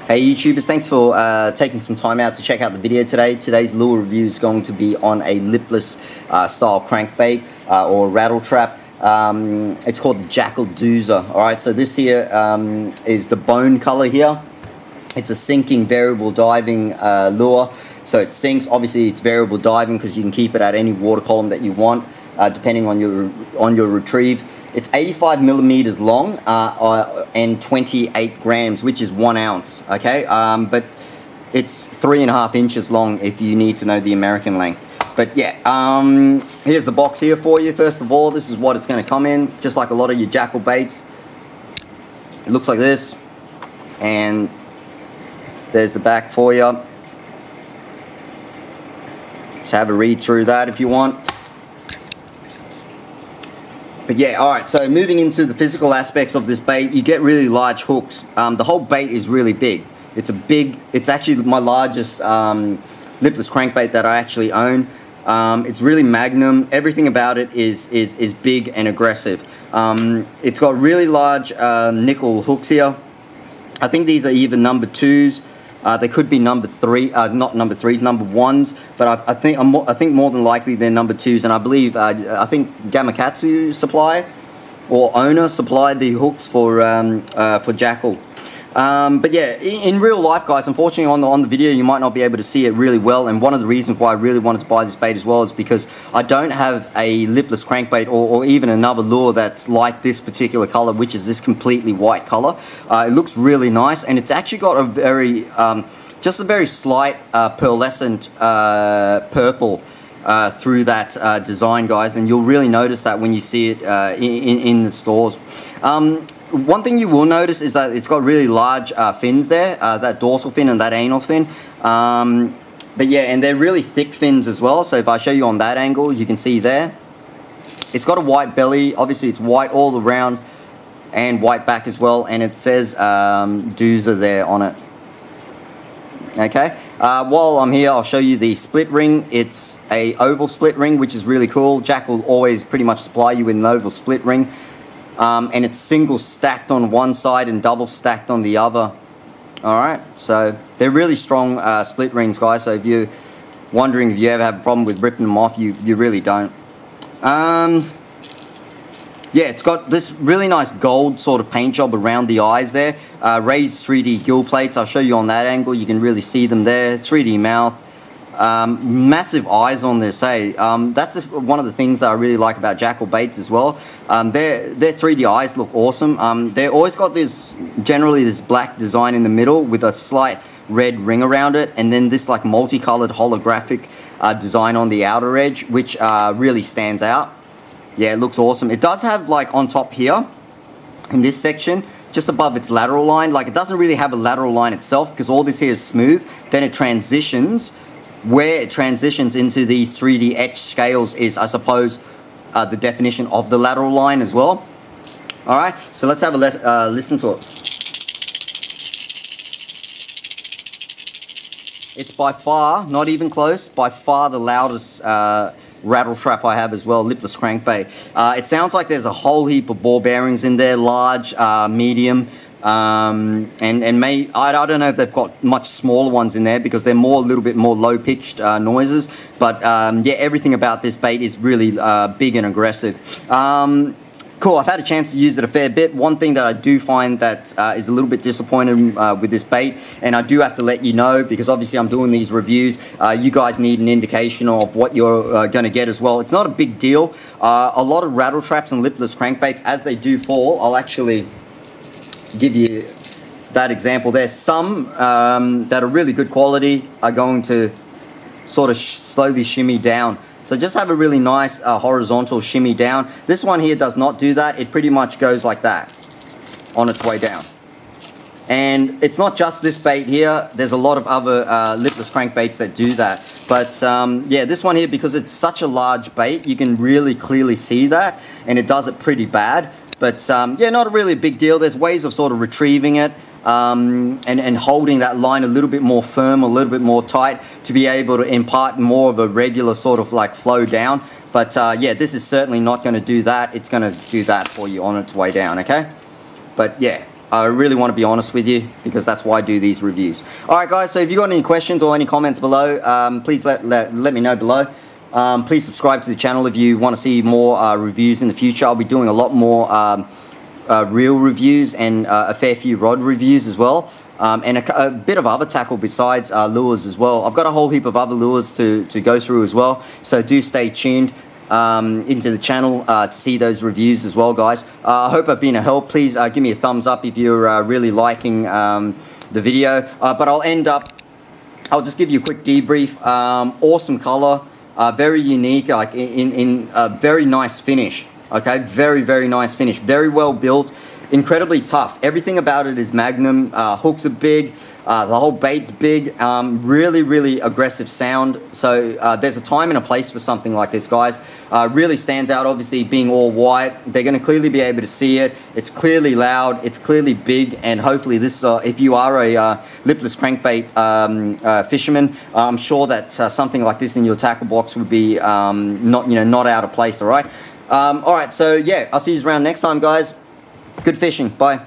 Hey YouTubers, thanks for taking some time out to check out the video today. Today's lure review is going to be on a lipless style crankbait or rattle trap. It's called the Jackall Doozer. Alright, so this here is the bone color here. It's a sinking variable diving lure. So it sinks, obviously it's variable diving because you can keep it at any water column that you want depending on your retrieve. It's 85 millimeters long and 28 grams, which is 1 ounce, okay? But it's 3.5 inches long if you need to know the American length. But yeah, here's the box here for you. First of all, this is what it's going to come in, just like a lot of your Jackall baits. It looks like this, and there's the back for you. Just have a read through that if you want. But yeah, alright, so moving into the physical aspects of this bait, you get really large hooks. The whole bait is really big. It's actually my largest lipless crankbait that I actually own. It's really magnum. Everything about it is big and aggressive. It's got really large nickel hooks here. I think these are either number 2s. They could be number 3, not number 3s, number 1s, but I think more than likely they're number 2s, and I believe I think Gamakatsu supply or owner supplied the hooks for Jackall. But yeah, in real life, guys, unfortunately on the video you might not be able to see it really well, and one of the reasons why I really wanted to buy this bait as well is because I don't have a lipless crankbait or even another lure that's like this particular color, which is this completely white color. It looks really nice, and it's actually got a very just a very slight pearlescent purple through that design, guys, and you'll really notice that when you see it in the stores. One thing you will notice is that it's got really large fins there, that dorsal fin and that anal fin. But yeah, and they're really thick fins as well. So if I show you on that angle, you can see there. It's got a white belly. Obviously, it's white all around and white back as well. And it says Doozer there on it. Okay. While I'm here, I'll show you the split ring. It's a oval split ring, which is really cool. Jackall will always pretty much supply you with an oval split ring. And it's single stacked on one side and double stacked on the other. Alright, so they're really strong split rings, guys. So if you're wondering if you ever have a problem with ripping them off, you really don't. Yeah, it's got this really nice gold sort of paint job around the eyes there. Raised 3D gill plates. I'll show you on that angle. You can really see them there. 3D mouth. Massive eyes on this, hey. That's one of the things that I really like about Jackall baits as well. Their 3D eyes look awesome. They've always got generally this black design in the middle with a slight red ring around it, and then this like multicolored holographic design on the outer edge, which really stands out. Yeah, it looks awesome. It does have, like, on top here, in this section, just above its lateral line, like, it doesn't really have a lateral line itself because all this here is smooth. Then it transitions. Where it transitions into these 3D etched scales is, I suppose, the definition of the lateral line as well. Alright, so let's have a listen to it. It's by far, not even close, by far the loudest rattle trap I have as well, lipless crankbait. It sounds like there's a whole heap of ball bearings in there, large, medium, and I don't know if they've got much smaller ones in there because they're a little bit more low-pitched noises, but yeah, everything about this bait is really big and aggressive. Cool, I've had a chance to use it a fair bit. One thing that I do find that is a little bit disappointing with this bait, and I do have to let you know because obviously I'm doing these reviews, you guys need an indication of what you're going to get as well. It's not a big deal. A lot of rattle traps and lipless crankbaits, as they do fall, I'll actually give you that example there. Some that are really good quality are going to sort of slowly shimmy down. So just have a really nice horizontal shimmy down. This one here does not do that. It pretty much goes like that on its way down. And it's not just this bait here. There's a lot of other lipless crankbaits that do that. But yeah, this one here, because it's such a large bait, you can really clearly see that. And it does it pretty bad. But yeah, not really a big deal. There's ways of sort of retrieving it and holding that line a little bit more firm, a little bit more tight to be able to impart more of a regular sort of like flow down. But yeah, this is certainly not going to do that. It's going to do that for you on its way down, okay? But yeah, I really want to be honest with you because that's why I do these reviews. Alright guys, so if you got any questions or any comments below, please let me know below. Please subscribe to the channel if you want to see more reviews in the future. I'll be doing a lot more reel reviews and a fair few rod reviews as well. And a bit of other tackle besides lures as well. I've got a whole heap of other lures to go through as well. So do stay tuned into the channel to see those reviews as well, guys. I hope I've been a help. Please give me a thumbs up if you're really liking the video. But I'll just give you a quick debrief. Awesome color, very unique, like in a very nice finish. Okay, very nice finish, very well built, incredibly tough. Everything about it is magnum. Hooks are big, the whole bait's big, really aggressive sound. So there's a time and a place for something like this, guys. Really stands out, obviously being all white. They're going to clearly be able to see it. It's clearly loud, it's clearly big, and hopefully this, if you are a lipless crankbait fisherman, I'm sure that something like this in your tackle box would be not out of place. All right. Alright, so yeah, I'll see you around next time, guys. Good fishing. Bye.